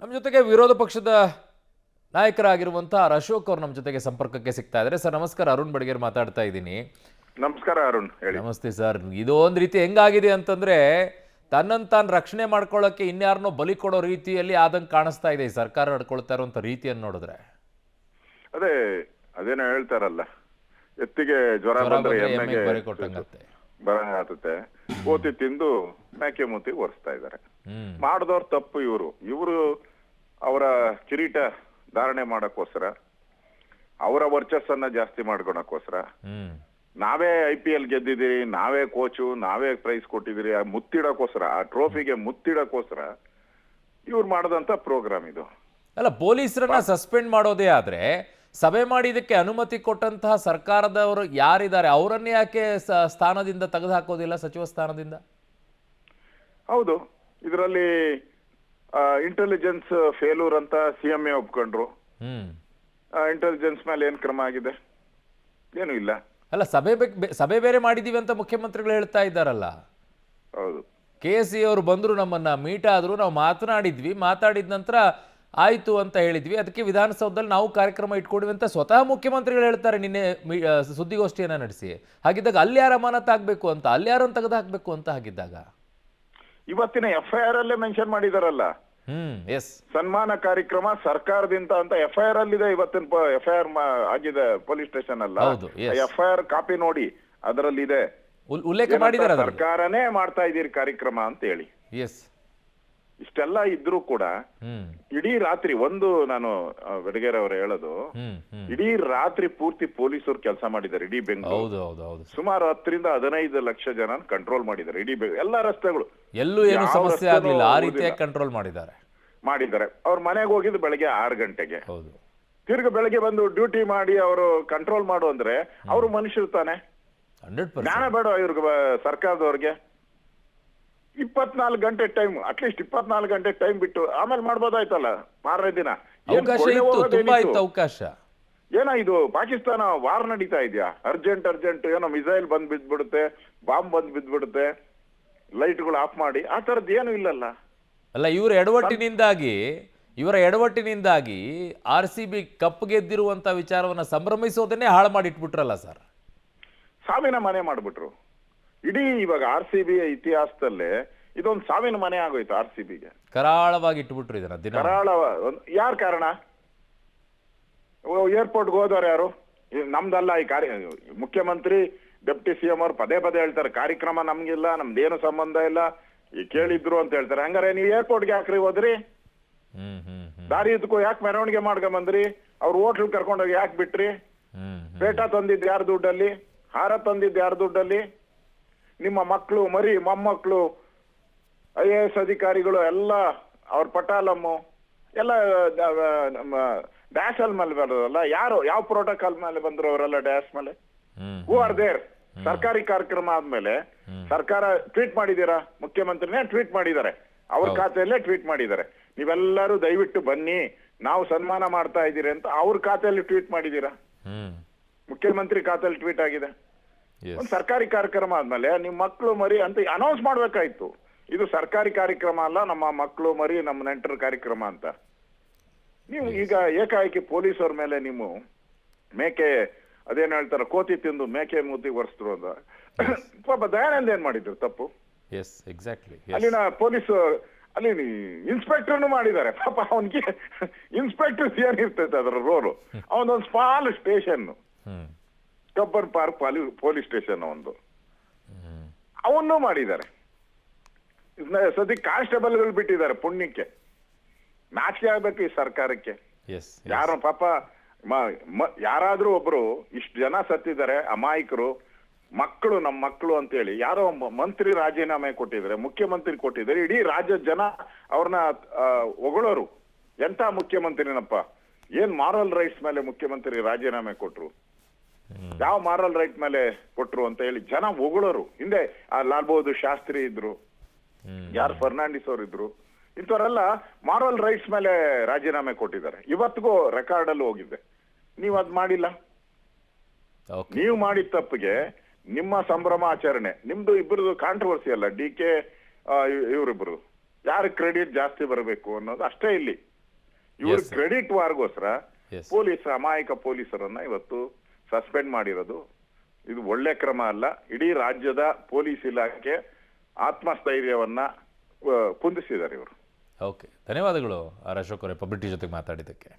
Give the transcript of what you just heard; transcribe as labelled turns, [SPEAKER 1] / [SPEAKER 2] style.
[SPEAKER 1] ನಮ್ಮ ಜೊತೆಗೆ ವಿರೋಧ ಪಕ್ಷದ ನಾಯಕರಾಗಿರುವಂಥ ಅಶೋಕ್ ಅವರು ನಮ್ಮ ಜೊತೆಗೆ ಸಂಪರ್ಕಕ್ಕೆ ಸಿಗ್ತಾ ಇದ್ದಾರೆ. ಸರ್ ನಮಸ್ಕಾರ, ಅರುಣ್ ಬಡಿಗೇರ್ ಮಾತಾಡ್ತಾ ಇದ್ದೀನಿ.
[SPEAKER 2] ನಮಸ್ಕಾರ ಅರುಣ್, ಹೇಳಿ.
[SPEAKER 1] ನಮಸ್ತೆ ಸರ್. ಇದು ಒಂದು ರೀತಿ ಹೆಂಗಾಗಿದೆ ಅಂತಂದ್ರೆ ತನ್ನನ್ನು ತಾನು ರಕ್ಷಣೆ ಮಾಡ್ಕೊಳ್ಳೋಕ್ಕೆ ಇನ್ಯಾರನ್ನೋ ಬಲಿ ಕೊಡೋ ರೀತಿಯಲ್ಲಿ ಆದಂಗೆ ಕಾಣಿಸ್ತಾ ಇದೆ ಈ ಸರ್ಕಾರ ನಡ್ಕೊಳ್ತಾ ಇರುವಂಥ ರೀತಿಯನ್ನು ನೋಡಿದ್ರೆ.
[SPEAKER 2] ಅದೇನೋ ಹೇಳ್ತಾರಲ್ಲ, ಎತ್ತಿಗೆ ಜ್ವರ ಬಂದ್ರೆ ಎಮ್ಮೆಗೆ
[SPEAKER 1] ಬರೆ ಕೊಟ್ಟಂಗತ್ತೆ
[SPEAKER 2] ಬರ ಆಗುತ್ತೆ. ಕೋತಿ ತಿಂದು ಮೇಕೆ ಮೂತಿ ಒರೆಸ್ತಾ ಇದ್ದಾರೆ. ಮಾಡಿದವ್ರ ತಪ್ಪು ಇವರು ಅವರ ಕಿರೀಟ ಧಾರಣೆ ಮಾಡಕ್ಕೋಸ್ಕರ, ಅವರ ವರ್ಚಸ್ಸನ್ನ ಜಾಸ್ತಿ ಮಾಡ್ಕೊಳಕ್ಕೋಸ್ಕರ, ನಾವೇ IPL ಗೆದ್ದಿದ್ದೀರಿ, ನಾವೇ ಕೋಚು, ನಾವೇ ಪ್ರೈಸ್ ಕೊಟ್ಟಿದ್ದೀರಿ, ಆ ಮುತ್ತಿಡಕ್ಕೋಸ್ಕರ, ಆ ಟ್ರೋಫಿಗೆ ಮುತ್ತಿಡಕ್ಕೋಸ್ಕರ ಇವ್ರು ಮಾಡಿದಂತ ಪ್ರೋಗ್ರಾಮ್ ಇದು.
[SPEAKER 1] ಅಲ್ಲ, ಪೊಲೀಸರನ್ನ ಸಸ್ಪೆಂಡ್ ಮಾಡೋದೇ ಆದ್ರೆ ಸಭೆ ಮಾಡಿದಕ್ಕೆ ಅನುಮತಿ ಕೊಟ್ಟಂತಹ ಸರ್ಕಾರದವರು ಯಾರಿದ್ದಾರೆ ಅವರನ್ನೇ ಯಾಕೆ ಸ್ಥಾನದಿಂದ ತೆಗೆದು ಹಾಕೋದಿಲ್ಲ, ಸಚಿವ ಸ್ಥಾನದಿಂದ?
[SPEAKER 2] ಹೌದು, ಇದರಲ್ಲಿ ಇಂಟೆಲಿಜೆನ್ಸ್ ಫೇಲ್ಯೂರ್ ಅಂತ CMA ಒಪ್ಕೊಂಡ್ರು. ಇಂಟೆಲಿಜೆನ್ಸ್ ಮೇಲೆ ಏನ್ ಕ್ರಮ ಆಗಿದೆ? ಏನು ಇಲ್ಲ.
[SPEAKER 1] ಅಲ್ಲ, ಸಭೆ ಬೇರೆ ಮಾಡಿದೀವಿ ಅಂತ ಮುಖ್ಯಮಂತ್ರಿಗಳು ಹೇಳ್ತಾ ಇದ್ದಾರಲ್ಲ.
[SPEAKER 2] ಹೌದು,
[SPEAKER 1] KSE ಅವರು ಬಂದ್ರು, ನಮ್ಮನ್ನ ಮೀಟ್ ಆದ್ರು, ನಾವು ಮಾತಾಡಿದ ನಂತರ ಆಯ್ತು ಅಂತ ಹೇಳಿದ್ವಿ, ಅದಕ್ಕೆ ವಿಧಾನಸೌಧದಲ್ಲಿ ನಾವು ಕಾರ್ಯಕ್ರಮ ಇಟ್ಕೊಡಿವಿ ಅಂತ ಸ್ವತಃ ಮುಖ್ಯಮಂತ್ರಿಗಳು ಹೇಳ್ತಾರೆ ನಿನ್ನೆ ಸುದ್ದಿಗೋಷ್ಠಿಯನ್ನ ನಡೆಸಿ. ಹಾಗಿದ್ದಾಗ ಅಲ್ಲಿ ಯಾರ ಅಮಾನತ್ ಆಗ್ಬೇಕು ಅಂತ, ಅಲ್ಲಿ ಯಾರನ್ನು ತೆಗೆದು ಹಾಕ್ಬೇಕು ಅಂತ ಹಾಗಿದ್ದಾಗ
[SPEAKER 2] ಇವತ್ತಿನ FIR ಅಲ್ಲೇ ಮೆನ್ಷನ್ ಮಾಡಿದಾರಲ್ಲ,
[SPEAKER 1] ಎಸ್,
[SPEAKER 2] ಸನ್ಮಾನ ಕಾರ್ಯಕ್ರಮ ಸರ್ಕಾರದಿಂದ ಅಂತ FIR ಅಲ್ಲಿದೆ. ಇವತ್ತಿನ FIR ಆಗಿದೆ ಪೊಲೀಸ್ ಸ್ಟೇಷನ್ ಅಲ್ಲ. FIR ಕಾಪಿ ನೋಡಿ, ಅದರಲ್ಲಿ ಇದೆ,
[SPEAKER 1] ಉಲ್ಲೇಖ ಮಾಡಿದ್ದಾರೆ,
[SPEAKER 2] ಸರ್ಕಾರನೇ ಮಾಡ್ತಾ ಇದೀರಿ ಕಾರ್ಯಕ್ರಮ ಅಂತ ಹೇಳಿ.
[SPEAKER 1] ಎಸ್,
[SPEAKER 2] ಇಷ್ಟೆಲ್ಲ ಇದ್ರೂ ಕೂಡ ಇಡೀ ರಾತ್ರಿ ನಾನು ಬೆಡಗೇರ್ ಅವರು ಹೇಳೋದು, ಇಡೀ ರಾತ್ರಿ ಪೂರ್ತಿ ಪೊಲೀಸರು ಕೆಲಸ ಮಾಡಿದ್ದಾರೆ. ಇಡೀ ಬೆಂಗಳೂರು ಸುಮಾರು 10 ರಿಂದ 15 ಲಕ್ಷ ಜನ ಕಂಟ್ರೋಲ್ ಮಾಡಿದ್ದಾರೆ. ಇಡೀ ಎಲ್ಲಾ ರಸ್ತೆಗಳು,
[SPEAKER 1] ಎಲ್ಲೂ ಏನು ಸಮಸ್ಯೆ ಆಗಲಿಲ್ಲ, ಆ ರೀತಿಯಾಗಿ ಕಂಟ್ರೋಲ್ ಮಾಡಿದ್ದಾರೆ.
[SPEAKER 2] ಅವ್ರ ಮನೆಗೆ ಹೋಗಿದ್ದು ಬೆಳಗ್ಗೆ 6 ಗಂಟೆಗೆ. ತಿರ್ಗ ಬೆಳಗ್ಗೆ ಬಂದು ಡ್ಯೂಟಿ ಮಾಡಿ ಅವರು ಕಂಟ್ರೋಲ್ ಮಾಡು ಅಂದ್ರೆ ಅವರು ಮನುಷ್ಯರು ತಾನೆ, ಜ್ಞಾನ ಬೇಡ ಇವ್ರಿಗೆ, ಸರ್ಕಾರದವ್ರಿಗೆ? 24 ಗಂಟೆ ಟೈಮ್, ಅಟ್ಲೀಸ್ಟ್ 24 ಗಂಟೆ ಟೈಮ್ ಬಿಟ್ಟು ಆಮೇಲೆ ಮಾಡ್ಬೋದಾಯ್ತಲ್ಲ. ಮಾರನೇ ದಿನ
[SPEAKER 1] ಅವಕಾಶ
[SPEAKER 2] ಏನೋ ಇದು ಪಾಕಿಸ್ತಾನ ವಾರ್ ನಡೀತಾ ಇದೆಯಾ? ಅರ್ಜೆಂಟ್ ಏನೋ ಮಿಸೈಲ್ ಬಂದ್ ಬಿದ್ಬಿಡುತ್ತೆ, ಬಾಂಬ್ ಬಂದ್ ಬಿದ್ಬಿಡುತ್ತೆ, ಲೈಟ್ಗಳು ಆಫ್ ಮಾಡಿ, ಆ ತರದ್ ಏನು ಇಲ್ಲಲ್ಲ.
[SPEAKER 1] ಅಲ್ಲ, ಇವರ ಎಡವಟ್ಟಿನಿಂದಾಗಿ RCB ಕಪ್ ಗೆದ್ದಿರುವಂತ ವಿಚಾರವನ್ನ ಸಂಭ್ರಮಿಸೋದನ್ನೇ ಹಾಳು ಮಾಡಿ ಇಟ್ಬಿಟ್ರಲ್ಲ ಸರ್.
[SPEAKER 2] ಸಾವಿನ ಮನೆ ಮಾಡ್ಬಿಟ್ರು. ಇಡೀ ಇವಾಗ RCB ಇತಿಹಾಸದಲ್ಲೇ ಇದೊಂದು ಸಾವಿನ ಮನೆ ಆಗೋಯ್ತು. RCBಗೆ
[SPEAKER 1] ಕರಾಳವಾಗಿ ಇಟ್ಬಿಟ್ರು ಇದನ್ನ.
[SPEAKER 2] ಕರಾಳ ಯಾರ್ ಕಾರಣ? ಏರ್ಪೋರ್ಟ್ಗೆ ಹೋದವ್ರು ಯಾರು? ನಮ್ದಲ್ಲ ಈ ಮುಖ್ಯಮಂತ್ರಿ, ಡೆಪ್ಟಿ CM ಅವ್ರು ಪದೇ ಹೇಳ್ತಾರೆ, ಕಾರ್ಯಕ್ರಮ ನಮ್ಗಿಲ್ಲ, ನಮ್ದೇನು ಸಂಬಂಧ ಇಲ್ಲ, ಈ ಕೇಳಿದ್ರು ಅಂತ ಹೇಳ್ತಾರೆ. ಹಂಗಾರೆ ನೀವು ಏರ್ಪೋರ್ಟ್ಗೆ ಯಾಕ್ರಿ ಹೋದ್ರಿ? ದಾರಿ ಇದಕ್ಕೂ ಯಾಕೆ ಮೆರವಣಿಗೆ ಮಾಡ್ಕೊಂಬಂದ್ರಿ? ಅವ್ರು ಹೋಟ್ಲ್ ಕರ್ಕೊಂಡೋಗಿ ಯಾಕೆ ಬಿಟ್ರಿ? ಪೇಟ ತಂದಿದ್ದು ಯಾರ ದುಡ್ಡಲ್ಲಿ? ಹಾರ ತಂದಿದ್ದು ಯಾರ ದುಡ್ಡಲ್ಲಿ? ನಿಮ್ಮ ಮಕ್ಕಳು, ಮರಿ, ಮೊಮ್ಮಕ್ಕಳು, IAS ಅಧಿಕಾರಿಗಳು ಎಲ್ಲ, ಅವ್ರ ಪಟಾಲಮ್ಮು ಎಲ್ಲ ಡ್ಯಾಶ್ ಮೇಲೆ ಬರೋದಲ್ಲ. ಯಾರು ಯಾವ ಪ್ರೋಟೋಕಾಲ್ ಮೇಲೆ ಬಂದ್ರು ಅವರೆಲ್ಲ ಡ್ಯಾಶ್ ಮೇಲೆ? Who are there? ಸರ್ಕಾರಿ ಕಾರ್ಯಕ್ರಮ ಆದ್ಮೇಲೆ ಸರ್ಕಾರ ಟ್ವೀಟ್ ಮಾಡಿದೀರಾ? ಮುಖ್ಯಮಂತ್ರಿನೇ ಟ್ವೀಟ್ ಮಾಡಿದ್ದಾರೆ, ಅವ್ರ ಖಾತೆಯಲ್ಲೇ ಟ್ವೀಟ್ ಮಾಡಿದ್ದಾರೆ, ನೀವೆಲ್ಲರೂ ದಯವಿಟ್ಟು ಬನ್ನಿ, ನಾವು ಸನ್ಮಾನ ಮಾಡ್ತಾ ಇದ್ದೀರಿ ಅಂತ ಅವ್ರ ಖಾತೆಯಲ್ಲಿ ಟ್ವೀಟ್ ಮಾಡಿದೀರಾ? ಮುಖ್ಯಮಂತ್ರಿ ಖಾತೆಯಲ್ಲಿ ಟ್ವೀಟ್ ಆಗಿದೆ. ಒಂದು ಸರ್ಕಾರಿ ಕಾರ್ಯಕ್ರಮ ಆದ್ಮೇಲೆ ನಿಮ್ ಮಕ್ಕಳು ಮರಿ ಅಂತ ಅನೌನ್ಸ್ ಮಾಡ್ಬೇಕಾಯ್ತು, ಇದು ಸರ್ಕಾರಿ ಕಾರ್ಯಕ್ರಮ ಅಲ್ಲ, ನಮ್ಮ ಮಕ್ಕಳು ಮರಿ, ನಮ್ಮ ನೆಂಟರ ಕಾರ್ಯಕ್ರಮ ಅಂತ. ನೀವು ಈಗ ಏಕಾಏಕಿ ಪೊಲೀಸರ ಮೇಲೆ ನೀವು ಅದೇನ್ ಹೇಳ್ತಾರ, ಕೋತಿ ತಿಂದು ಮೇಕೆ ಮೂತಿ ಒರೆಸಿದ್ರು ಅಂತ. ಪಾಪ ದಯಾನಂದ್ ಏನ್ ಮಾಡಿದ್ರು ತಪ್ಪು? ಅಲ್ಲಿನ ಪೊಲೀಸ್, ಅಲ್ಲಿ ಇನ್ಸ್ಪೆಕ್ಟರ್ನು ಮಾಡಿದ್ದಾರೆ. ಪಾಪ ಅವನಿಗೆ ಇನ್ಸ್ಪೆಕ್ಟರ್ ಏನಿರ್ತೈತೆ ಅದರ ರೋಲು, ಅವನೊಂದು small station, Cubbon park police station ಅವನ್ನೂ ಮಾಡಿದ್ದಾರೆ. ಸದ್ಯಕ್ಕೆ ಕಾನ್ಸ್ಟೇಬಲ್ಗಳು ಬಿಟ್ಟಿದ್ದಾರೆ. ಪುಣ್ಯಕ್ಕೆ ನಾಚಿಕೆ ಆಗ್ಬೇಕು ಈ ಸರ್ಕಾರಕ್ಕೆ. ಯಾರು ಪಾಪ ಯಾರಾದ್ರೂ ಒಬ್ರು, ಇಷ್ಟು ಜನ ಸತ್ತಿದ್ದಾರೆ, ಅಮಾಯಕರು, ಮಕ್ಕಳು, ನಮ್ಮ ಮಕ್ಕಳು ಅಂತೇಳಿ ಯಾರೋ ಮಂತ್ರಿ ರಾಜೀನಾಮೆ ಕೊಟ್ಟಿದ್ದಾರೆ, ಮುಖ್ಯಮಂತ್ರಿ ಕೊಟ್ಟಿದ್ದಾರೆ, ಇಡೀ ರಾಜ್ಯದ ಜನ ಅವ್ರನ್ನ ಹೊಗಳೋರು. ಎಂತ ಮುಖ್ಯಮಂತ್ರಿನಪ್ಪ, ಏನ್ ಮಾರಲ್ ರೈಟ್ಸ್ ಮೇಲೆ ಮುಖ್ಯಮಂತ್ರಿ ರಾಜೀನಾಮೆ ಕೊಟ್ರು, ಯಾವ ಮಾರಲ್ ರೈಟ್ ಮೇಲೆ ಕೊಟ್ರು ಅಂತ ಹೇಳಿ ಜನ ಹೊಗಳೋರು. ಹಿಂದೆ ಲಾಲ್ ಬಹದ್ದೂರ್ ಶಾಸ್ತ್ರಿ ಇದ್ರು, ಯಾರು ಫರ್ನಾಂಡಿಸ್ ಅವ್ರು ಇದ್ರು, ಇಂಥವರೆಲ್ಲ ಮಾರಲ್ ರೈಟ್ಸ್ ಮೇಲೆ ರಾಜೀನಾಮೆ ಕೊಟ್ಟಿದ್ದಾರೆ. ಇವತ್ತಿಗೂ ರೆಕಾರ್ಡ್ ಅಲ್ಲಿ ಹೋಗಿದೆ. ನೀವು ಅದ್ ಮಾಡಿಲ್ಲ. ನೀವು ಮಾಡಿದ ತಪ್ಪಿಗೆ ನಿಮ್ಮ ಸಂಭ್ರಮಾಚರಣೆ, ನಿಮ್ದು ಇಬ್ಬರದು ಕಾಂಟ್ರವರ್ಸಿ ಅಲ್ಲ, DK ಇವರಿಬ್ರು, ಯಾರು ಕ್ರೆಡಿಟ್ ಜಾಸ್ತಿ ಬರಬೇಕು ಅನ್ನೋದು ಅಷ್ಟೇ ಇಲ್ಲಿ. ಇವ್ರ
[SPEAKER 1] Yes, sir.
[SPEAKER 2] ಕ್ರೆಡಿಟ್ ವಾರ್ಗೋಸ್ಕರ
[SPEAKER 1] Yes.
[SPEAKER 2] ಅಮಾಯಕ ಪೊಲೀಸರನ್ನ ಇವತ್ತು ಸಸ್ಪೆಂಡ್ ಮಾಡಿರೋದು ಇದು ಒಳ್ಳೆ ಕ್ರಮ ಅಲ್ಲ. ಇಡೀ ರಾಜ್ಯದ ಪೊಲೀಸ್ ಇಲಾಖೆ ಆತ್ಮಸ್ಥೈರ್ಯವನ್ನ ಕುಂದಿಸಿದ್ದಾರೆ ಇವರು.
[SPEAKER 1] ಓಕೆ, ಧನ್ಯವಾದಗಳು ಆರ್ ಅಶೋಕ್ ಅವರೇ ಪಬ್ಲಿಕ್ ಟಿ ಜೊತೆಗೆ ಮಾತಾಡಿದ್ದಕ್ಕೆ.